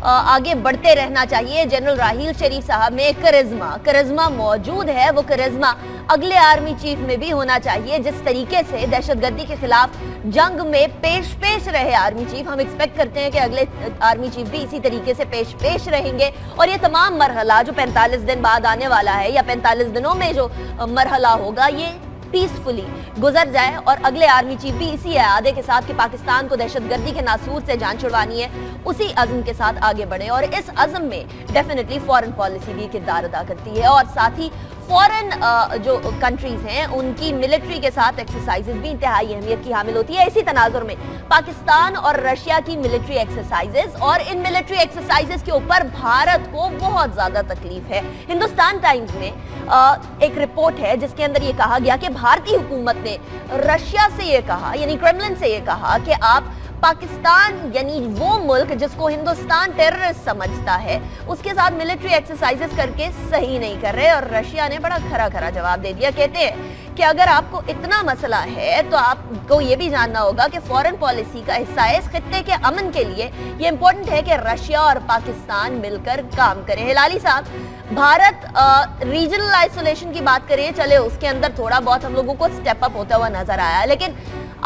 आगे बढ़ते रहना चाहिए। जनरल राहील शरीफ साहब में करिश्मा मौजूद है, वो करिश्मा अगले आर्मी चीफ में भी होना चाहिए। जिस तरीके से दहशतगर्दी के खिलाफ जंग में पेश रहे आर्मी चीफ, हम एक्सपेक्ट करते हैं कि अगले आर्मी चीफ भी इसी तरीके से पेश रहेंगे और ये तमाम मरहला जो 45 दिन बाद आने वाला है या 45 दिनों में जो मरहला होगा, ये पीसफुली गुजर जाए और अगले आर्मी चीफ भी इसी इरादे के साथ कि पाकिस्तान को दहशतगर्दी के नासूर से जान छुड़वानी है, उसी अज़्म के साथ आगे बढ़े। और इस अज़्म में डेफिनेटली फॉरेन पॉलिसी भी किरदार अदा करती है और साथ ही फॉरेन जो कंट्रीज हैं उनकी मिलिट्री के साथ एक्सरसाइजेज भी इंतहाई अहमियत की हामिल होती है। इसी तनाजुर में पाकिस्तान और रशिया की मिलिट्री एक्सरसाइजेज और इन मिलिट्री एक्सरसाइजेज के ऊपर भारत को बहुत ज्यादा तकलीफ है। हिंदुस्तान टाइम्स में एक रिपोर्ट है जिसके अंदर ये कहा गया कि भारतीय हुकूमत ने रशिया से ये कहा, यानी क्रेमलिन से ये कहा कि आप पाकिस्तान यानी वो मुल्क जिसको हिंदुस्तान टेररिस्ट समझता है उसके साथ मिलिट्री एक्सरसाइजेस करके सही नहीं कर रहे। और रशिया ने बड़ा खरा जवाब दे दिया। कहते हैं कि अगर आपको इतना मसला है तो आपको ये भी जानना होगा कि फॉरेन पॉलिसी का हिस्सा है। इस खित्ते के अमन के लिए ये इंपॉर्टेंट है कि रशिया और पाकिस्तान मिलकर काम करें। हिलाली साहब, भारत रीजनल आइसोलेशन की बात करिए, चले उसके अंदर थोड़ा बहुत हम लोगों को स्टेप अप होता हुआ नजर आया, लेकिन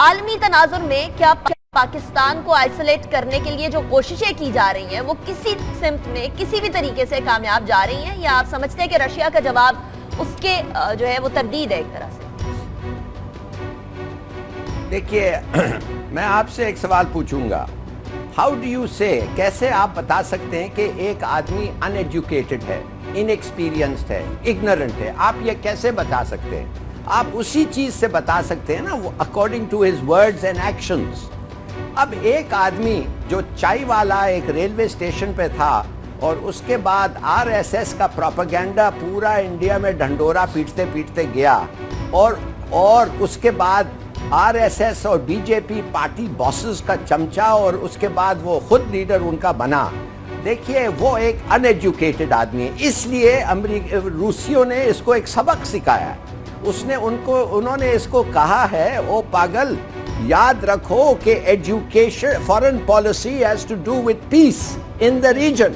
आलमी तनाजुर में क्या पाकिस्तान को आइसोलेट करने के लिए जो कोशिशें की जा रही हैं वो किसी सिमत में किसी भी तरीके से कामयाब जा रही हैं, या आप समझते हैं कि रशिया का जवाब उसके जो है वो तरदीद है एक तरह से? देखिए, मैं आपसे एक सवाल पूछूंगा। हाउ डू यू से, कैसे आप बता सकते हैं कि एक आदमी अनएजुकेटेड है, इनएक्सपीरियंस्ड है, इग्नोरेंट है? आप ये कैसे बता सकते हैं? आप उसी चीज से बता सकते हैं ना, वो according to his words and actions. अब एक आदमी जो चाय वाला एक रेलवे स्टेशन पे था और उसके बाद आरएसएस का प्रोपेगेंडा पूरा इंडिया में ढंडोरा पीटते पीटते गया और उसके बाद आरएसएस और बीजेपी पार्टी बॉसेस का चमचा और उसके बाद वो खुद लीडर उनका बना। देखिए, वो एक अनएजुकेटेड आदमी है, इसलिए रूसियों ने इसको एक सबक सिखाया। उन्होंने इसको कहा है, ओ पागल, याद रखो कि education, foreign policy has to do with peace in the region,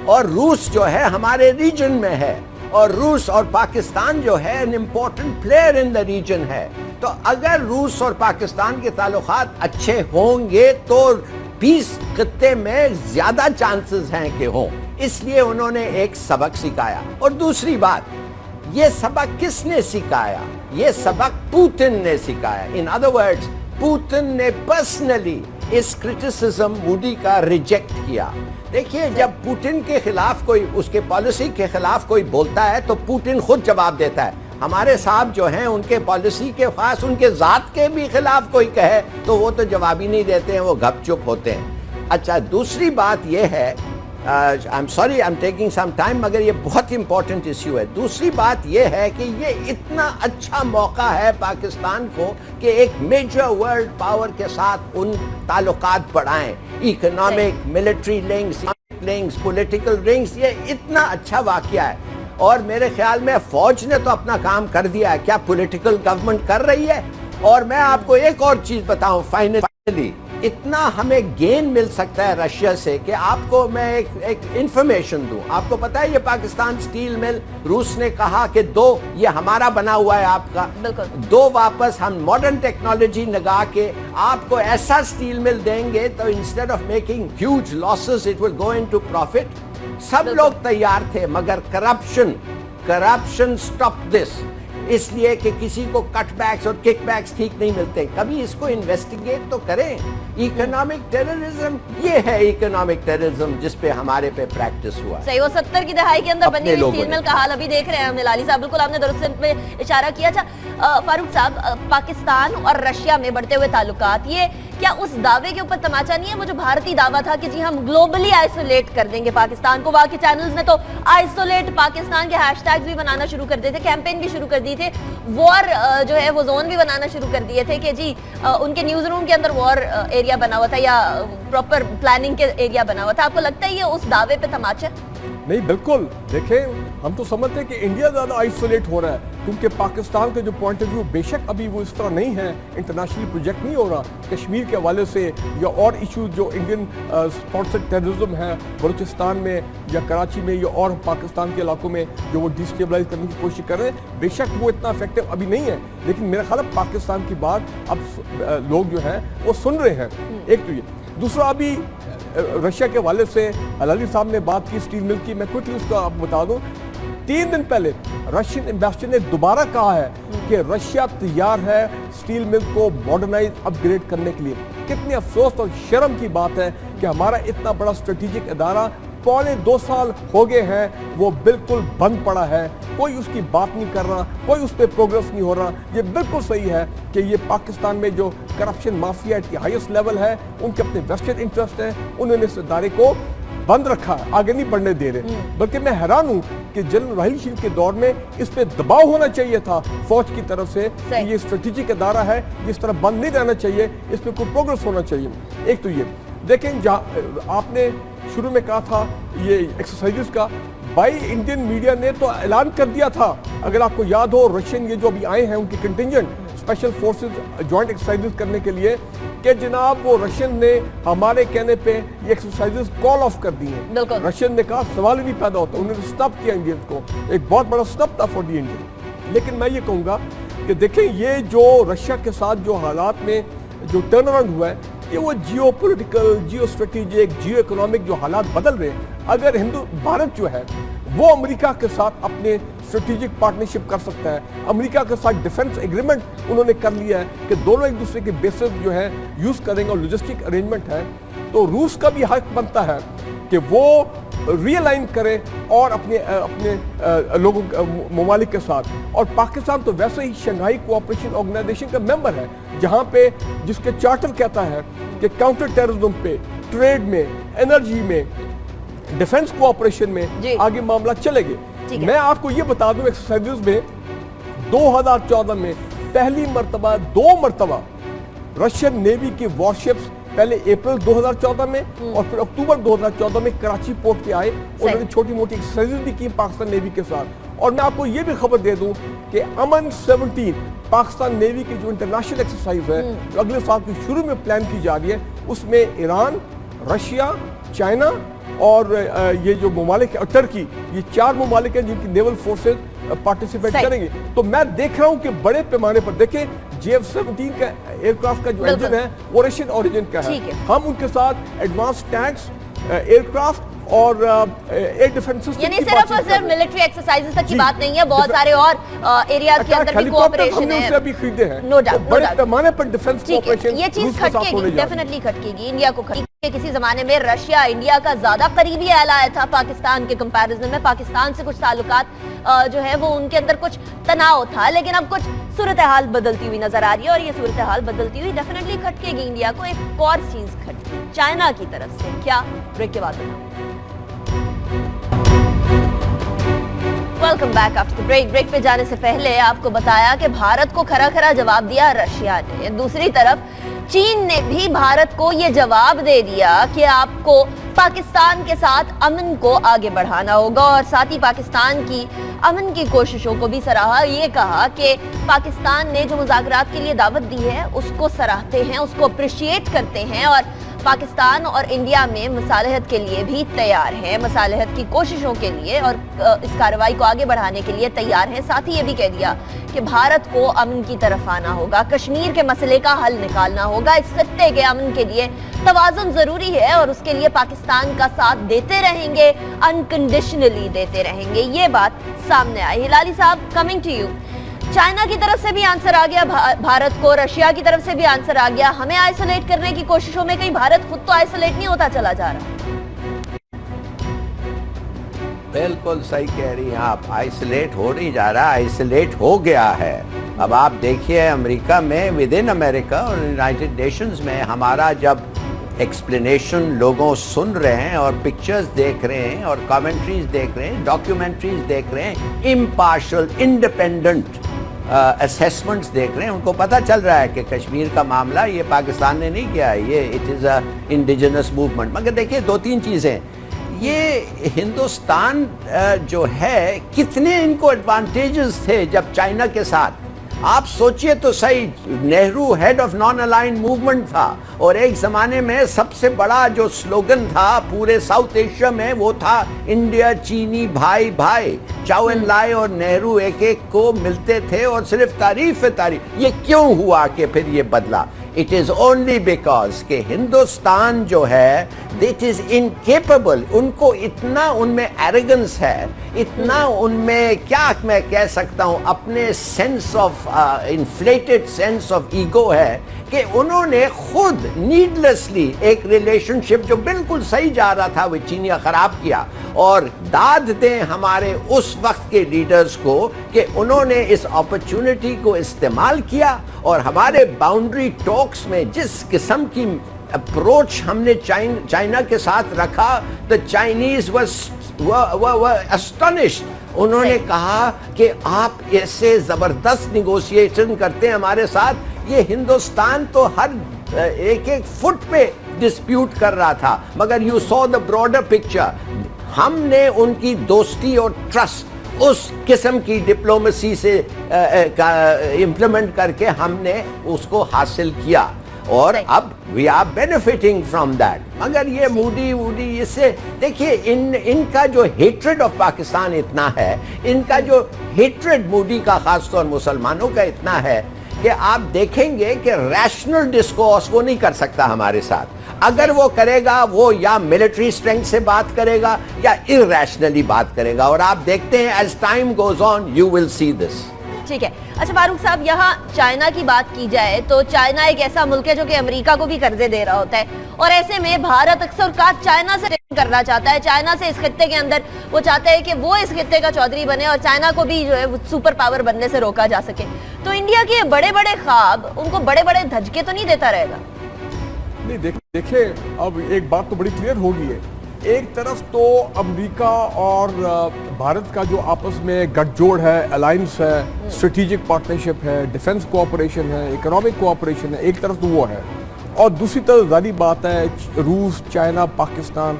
और रूस जो है हमारे रीजन में है और रूस और पाकिस्तान जो है an important player in the region है। तो अगर रूस और पाकिस्तान के ताल्लुकात अच्छे होंगे तो पीस खित्ते में ज्यादा चांसेस हैं कि हों, इसलिए उन्होंने एक सबक सिखाया। और दूसरी बात, ये सबक किसने सिखाया? ये सबक पुतिन ने सिखाया। इन अदर वर्ड्स, पुतिन ने पर्सनली इस क्रिटिसिज्म मोदी का रिजेक्ट किया। देखिए, जब पुतिन के खिलाफ कोई, उसके पॉलिसी के खिलाफ कोई बोलता है तो पुतिन खुद जवाब देता है। हमारे साहब जो हैं उनके पॉलिसी के खास उनके जात के भी खिलाफ कोई कहे तो वो तो जवाब ही नहीं देते हैं, वो गपचुप होते हैं। अच्छा, दूसरी बात ये है, I am sorry I am taking some time, मगर ये बहुत इंपॉर्टेंट इश्यू है। दूसरी बात ये है कि ये इतना अच्छा मौका है पाकिस्तान को कि एक मेजर वर्ल्ड पावर के साथ उन ताल्लुकात बढ़ाएं, economic, military links, political links. ये इतना अच्छा वाकया है और मेरे ख्याल में फौज ने तो अपना काम कर दिया है। क्या पॉलिटिकल गवर्नमेंट कर रही है? और मैं आपको एक और चीज बताऊं, फाइनली इतना हमें गेन मिल सकता है रशिया से कि आपको मैं एक इंफॉर्मेशन दूं। आपको पता है ये पाकिस्तान स्टील मिल, रूस ने कहा कि 2 ये हमारा बना हुआ है, आपका 2 वापस हम मॉडर्न टेक्नोलॉजी लगा के आपको ऐसा स्टील मिल देंगे तो instead of making huge losses it will go into profit. सब लोग तैयार थे, मगर करप्शन स्टॉप दिस, इसलिए कि किसी को कटबैक्स और किकबैक्स ठीक नहीं मिलते। कभी इसको इन्वेस्टिगेट तो करें। इकोनॉमिक टेररिज्म, ये है इकोनॉमिक टेररिज्म जिस पे हमारे पे प्रैक्टिस हुआ। सही, वो 70 की दहाई के अंदर बनी हुई स्टील मिल का हाल अभी देख रहे हैं हमने। लाली साहब, बिल्कुल आपने दुरुस्त पे इशारा किया। अच्छा फारूक साहब, पाकिस्तान और रशिया में बढ़ते हुए ताल्लुकात, ये क्या उस दावे के ऊपर तमाचा नहीं है वो जो भारतीय दावा था कि जी हम ग्लोबली आइसोलेट कर देंगे पाकिस्तान को? वहां के चैनल्स ने तो आइसोलेट पाकिस्तान के हैशटैग्स भी बनाना शुरू कर दिए थे, कैंपेन भी शुरू कर दिए थे, वॉर जो है वो जोन भी बनाना शुरू कर दिए थे कि जी उनके न्यूज रूम के अंदर वॉर एरिया बना हुआ था या प्रॉपर प्लानिंग के एरिया बना हुआ था। आपको लगता है ये उस दावे पे तमाचा? नहीं बिल्कुल, देखें हम तो समझते हैं कि इंडिया ज़्यादा आइसोलेट हो रहा है, क्योंकि पाकिस्तान का जो पॉइंट ऑफ व्यू बेशक अभी वो इस तरह नहीं है, इंटरनेशनल प्रोजेक्ट नहीं हो रहा कश्मीर के हवाले से, या और इशूज जो इंडियन स्पॉन्सर्ड टेररिज्म है बलूचिस्तान में या कराची में या और पाकिस्तान के इलाकों में जो वो डिस्टेबलाइज करने की कोशिश कर रहे हैं, बेशक वो इतना इफेक्टिव अभी नहीं है, लेकिन मेरा ख्याल है पाकिस्तान की बात अब लोग जो हैं वो सुन रहे हैं। एक तो ये, दूसरा अभी रशिया के हवाले से हलाली साहब ने बात की स्टील मिल की, मैं क्विकली उसका आपको बता दूं, 3 दिन पहले रशियन एम्बेसडर ने दोबारा कहा है कि रशिया तैयार है स्टील मिल को मॉडर्नाइज अपग्रेड करने के लिए। कितनी अफसोस और शर्म की बात है कि हमारा इतना बड़ा स्ट्रेटेजिक इदारा 2.25 साल हो गए हैं वो बिल्कुल बंद पड़ा है, कोई उसकी बात नहीं कर रहा, कोई उस पर प्रोग्रेस नहीं हो रहा। ये बिल्कुल सही है कि ये पाकिस्तान में जो करप्शन माफिया की हाईएस्ट लेवल है, उनके अपने वेस्टेड इंटरेस्ट हैं, उन्होंने इस इदारे को बंद रखा, आगे नहीं बढ़ने दे रहे। बल्कि मैं हैरान हूं कि जनरल राहील शरीफ के दौर में इस पे दबाव होना चाहिए था फौज की तरफ से कि ये स्ट्रेटेजिक इदारा है, इस तरह बंद नहीं रहना चाहिए, इस पे कोई प्रोग्रेस होना चाहिए। एक तो ये देखें, जहाँ आपने शुरू में कहा था ये एक्सरसाइजेस का, भाई इंडियन मीडिया ने तो ऐलान कर दिया था, अगर आपको याद हो, रशियन ये जो अभी आए हैं उनके contingent special forces joint exercises करने के लिए, कि जनाब वो रशियन ने हमारे कहने पे ये एक्सरसाइजेस कॉल ऑफ कर दी हैं। रशियन ने कहा सवाल ही नहीं पैदा होता, उन्होंने स्टॉप किया इंडियंस को, एक बहुत बड़ा स्टॉप था फॉर दी इंडियन। लेकिन मैं ये कहूँगा कि देखें ये जो रशिया के साथ जो हालात में जो टर्न अराउंड हुआ है, ये वो जियो पोलिटिकल, जियो स्ट्रेटेजिक, जियो इकोनॉमिक जो हालात बदल रहे हैं, अगर भारत जो है वो अमेरिका के साथ अपने स्ट्रेटेजिक पार्टनरशिप कर सकता है, अमेरिका के साथ डिफेंस एग्रीमेंट उन्होंने कर लिया है कि दोनों एक दूसरे के बेसिस जो है यूज करेंगे और लॉजिस्टिक अरेंजमेंट है, तो रूस का भी हक बनता है कि वो रियलाइन करे और अपने लोगों ममालिक के साथ। और पाकिस्तान तो वैसे ही शंघाई कोऑपरेशन ऑर्गेनाइजेशन का मेंबर है, जहां पे जिसके चार्टर कहता है कि काउंटर टेररिज्म पे, ट्रेड में, एनर्जी में, डिफेंस कोऑपरेशन में आगे मामला चलेंगे। मैं आपको ये बता दूं, एक्सरसाइजेस में 2014 में पहली मर्तबा 2 मर्तबा रशियन नेवी की वॉरशिप्स पहले अप्रैल 2014 में और फिर अक्टूबर 2014 में कराची पोर्ट पे आए, उन्होंने छोटी मोटी एक्सरसाइजेस भी की पाकिस्तान नेवी के साथ। और मैं आपको ये भी खबर दे दूं कि अमन 17 पाकिस्तान नेवी की जो इंटरनेशनल एक्सरसाइज है जो अगले साल की शुरू में प्लान की जा रही है, उसमें ईरान, रशिया, चाइना और ये जो ममालिक है टर्की, ये 4 ममालिक हैं जिनकी नेवल फोर्सेज पार्टिसिपेट करेंगे। तो मैं देख रहा हूं कि बड़े पैमाने पर देखें JF-17 का एयरक्राफ्ट का जो इंजन है वो रशियन ओरिजिन का है। हम उनके साथ एडवांस टैंक्स, एयरक्राफ्ट और एयर डिफेंस सिस्टम, यानी सिर्फ और सिर्फ मिलिट्री एक्सरसाइजेस तक की बात नहीं है, बहुत सारे और एरियाज के अंदर भी कोऑपरेशन है। हमने अभी खरीदे हैं, नो डाउट, बड़े पैमाने पर डिफेंस कोऑपरेशन ये चीज खटकेगी, डेफिनेटली खटकेगी, इंडिया को खटकेगी। किसी जमाने में रशिया इंडिया का ज्यादा करीबी एलाय था पाकिस्तान के कंपैरिजन में, पाकिस्तान से कुछ ताल्लुकात जो है वो उनके अंदर कुछ तनाव था, लेकिन अब कुछ सूरत हाल बदलती हुई नजर आ रही है और ये सूरत हाल बदलती हुई डेफिनेटली खटकेगी इंडिया को। एक और चीज खटकेगी चाइना की तरफ से, क्या? ब्रेक के बाद बताऊं। Welcome back after break. Break पे जाने से पहले आपको बताया कि भारत को खरा खरा जवाब दिया रशिया ने, दूसरी तरफ चीन ने भी भारत को ये जवाब दे दिया कि आपको पाकिस्तान के साथ अमन को आगे बढ़ाना होगा और साथ ही पाकिस्तान की अमन की कोशिशों को भी सराहा। ये कहा कि पाकिस्तान ने जो मुज़ाकरात के लिए दावत दी है उसको सराहते हैं, उसको अप्रिशिएट करते हैं और पाकिस्तान और इंडिया में मसालहत के लिए भी तैयार है, मसालहत की कोशिशों के लिए और इस कार्रवाई को आगे बढ़ाने के लिए तैयार है। साथ ही ये भी कह दिया कि भारत को अमन की तरफ आना होगा, कश्मीर के मसले का हल निकालना होगा, इस खत्ते के अमन के लिए तवाज़ुन जरूरी है और उसके लिए पाकिस्तान का साथ देते रहेंगे, अनकंडीशनली देते रहेंगे। ये बात सामने आई। हिलाली साहब, कमिंग टू यू। चाइना की तरफ से भी आंसर आ गया भारत को, रशिया की तरफ से भी आंसर आ गया। हमें आइसोलेट करने की कोशिशों में कहीं भारत खुद तो आइसोलेट नहीं होता चला जा रहा? बिल्कुल सही कह रही हैं आप, आइसोलेट हो नहीं जा रहा, आइसोलेट हो गया है। अब आप देखिए अमेरिका में, विद इन अमेरिका और यूनाइटेड नेशंस में हमारा जब एक्सप्लेनेशन लोगों सुन रहे हैं और पिक्चर्स देख रहे हैं और कमेंट्रीज देख रहे हैं, डॉक्यूमेंट्रीज देख रहे हैं, इम्पार्शियल इंडिपेंडेंट असेसमेंट्स देख रहे हैं, उनको पता चल रहा है कि कश्मीर का मामला ये पाकिस्तान ने नहीं किया है, ये it is a indigenous movement. मगर देखिए 2-3 चीज़ें, یہ ہندوستان جو ہے کتنے ان کو ایڈوانٹیجز تھے جب چائنا کے ساتھ. آپ سوچئے تو صحیح, Nehru head of non aligned movement تھا, اور ایک زمانے میں سب سے بڑا جو سلوگن تھا پورے ساؤتھ ایشیا میں وہ تھا انڈیا چینی بھائی بھائی. چاؤ ان لائے اور نہرو ایک ایک کو ملتے تھے اور صرف تعریف. یہ کیوں ہوا کہ پھر یہ بدلا؟ It is only because کہ ہندوستان جو ہے that is incapable, ان کو اتنا ان میں arrogance ہے, اتنا ان میں کیا میں کہہ سکتا ہوں اپنے sense of inflated sense of ego ہے کہ انہوں نے خود needlessly ایک relationship جو بالکل صحیح جا رہا تھا وہ چینیا خراب کیا. اور داد دیں ہمارے اس وقت کے لیڈرز کو کہ انہوں نے اس اپرچونٹی کو استعمال کیا, اور ہمارے باؤنڈری ٹاکس میں جس قسم کی اپروچ ہم نے چائنا کے ساتھ رکھا, the Chinese were astonished. انہوں نے کہا کہ آپ ایسے زبردست نیگوشیشن کرتے ہیں ہمارے ساتھ, یہ ہندوستان تو ہر ایک ایک فٹ پہ ڈسپیوٹ کر رہا تھا, مگر you saw the broader picture. ہم نے ان کی دوستی اور ٹرسٹ اس قسم کی ڈپلومیسی سے امپلیمنٹ کر کے ہم نے اس کو حاصل کیا, اور اب we are benefiting from that. مگر یہ موڈی اس سے دیکھیے ان کا جو ہیٹریڈ آف پاکستان اتنا ہے, ان کا جو ہیٹریڈ مودی کا خاص طور مسلمانوں کا اتنا ہے کہ آپ دیکھیں گے کہ ریشنل ڈسکورس وہ نہیں کر سکتا ہمارے ساتھ. اگر وہ کرے گا وہ یا ملٹری اسٹرینتھ سے بات کرے گا یا ارریشنلی بات کرے گا, اور آپ دیکھتے ہیں as time goes on you will see this. ٹھیک ہے. اچھا فاروق صاحب, یہاں چائنا کی بات کی جائے تو چائنا ایک ایسا ملک ہے جو کہ امریکہ کو بھی قرضے دے رہا ہوتا ہے, اور ایسے میں بھارت اکثر اوقات چائنا سے کرنا چاہتا ہے, چائنا سے اس خطے کے اندر وہ چاہتا ہے کہ وہ اس خطے کا چودھری بنے اور چائنا کو بھی جو ہے سپر پاور بننے سے روکا جا سکے. تو انڈیا کے بڑے بڑے خواب ان کو بڑے بڑے دھچکے تو نہیں دیتا رہے گا؟ نہیں, دیکھیں اب ایک بات تو بڑی کلیئر ہو گئی ہے. ایک طرف تو امریکہ اور بھارت کا جو آپس میں گٹھ جوڑ ہے, الائنس ہے, اسٹریٹجک پارٹنرشپ ہے, ڈیفنس کوآپریشن ہے, اکنامک کوآپریشن ہے, ایک طرف تو وہ ہے, اور دوسری طرف ظاہری بات ہے روس, چائنا, پاکستان,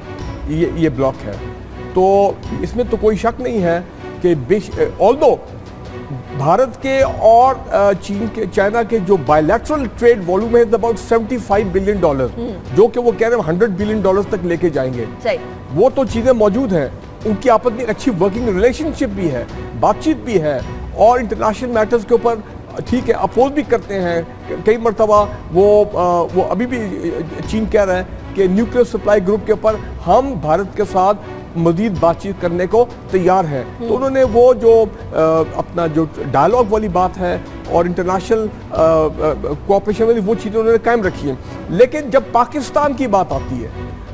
یہ بلاک ہے. تو اس میں تو کوئی شک نہیں ہے کہ although بھارت کے اور چائنا کے جو بائیلیٹرل ٹریڈ ولیوم ہے about $75 بلین, جو کہ وہ کہہ رہے ہیں $100 بلین تک لے کے جائیں گے. وہ تو چیزیں موجود ہیں, ان کی آپس میں اچھی ورکنگ ریلیشن شپ بھی ہے, بات چیت بھی ہے, اور انٹرنیشنل میٹرز کے اوپر ٹھیک ہے اپوز بھی کرتے ہیں. کئی مرتبہ وہ ابھی بھی چین کہہ رہا ہے کہ نیوکلیئر سپلائی گروپ کے اوپر ہم بھارت کے ساتھ مزید بات چیت کرنے کو تیار ہے. تو انہوں نے وہ جو اپنا جو ڈائلاگ والی بات ہے اور انٹرنیشنل کوآپریشن والی وہ چیزیں انہوں نے قائم رکھی ہیں. لیکن جب پاکستان کی بات آتی ہے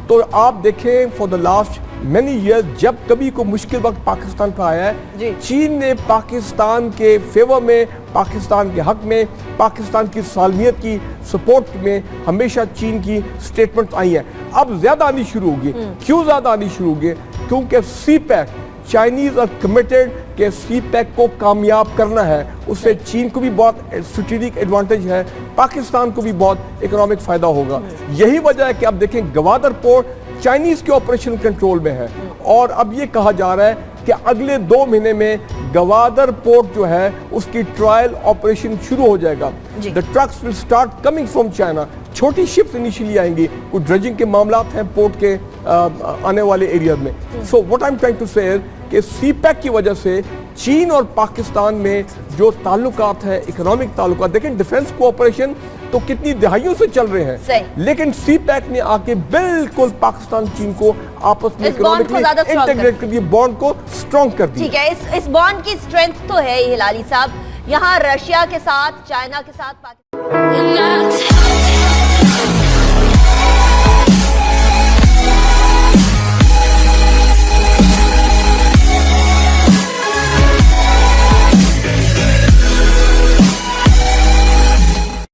تو آپ دیکھیں for the last many years جب کبھی کوئی مشکل وقت پاکستان پہ آیا ہے, چین نے پاکستان کے فیور میں, پاکستان کے حق میں, پاکستان کی سالمیت کی سپورٹ میں ہمیشہ چین کی سٹیٹمنٹ آئی ہیں. اب زیادہ آنی شروع ہوگی. کیوں زیادہ آنی شروع ہوگی؟ کیونکہ سی پیک, چائنیز آر کمیٹڈ کہ سی پیک کو کامیاب کرنا ہے. اس سے چین کو بھی بہت اسٹریٹجک ایڈوانٹیج ہے, پاکستان کو بھی بہت اکنامک فائدہ ہوگا. یہی وجہ ہے کہ اب دیکھیں گوادر پورٹ چائنیز کے آپریشن کنٹرول میں ہے, اور اب یہ کہا جا رہا ہے کہ اگلے 2 مہینے میں گوادر پورٹ جو ہے اس کی ٹرائل آپریشن شروع ہو جائے گا. The trucks will start coming from China. چھوٹی شپس انیشلی آئیں گی, کچھ ڈریجنگ کے معاملات ہیں پورٹ کے آنے والے ایریاز میں. So what I'm trying to say is کہ سی پیک کی وجہ سے چین اور پاکستان میں جو تعلقات ہیں, اکنامک تعلقات, دیکھیں ڈیفنس کوآپریشن تو کتنی دہائیوں سے چل رہے ہیں, لیکن سی پیک نے آ کے بالکل پاکستان چین کو آپس میں اکنامکلی انٹیگریٹ کر دیا, بانڈ کو اسٹرانگ کر دیا. ٹھیک ہے, اس بانڈ کی اسٹرینتھ تو ہے ہلالی صاحب, یہاں رشیا کے ساتھ, چائنا کے ساتھ, پاکستان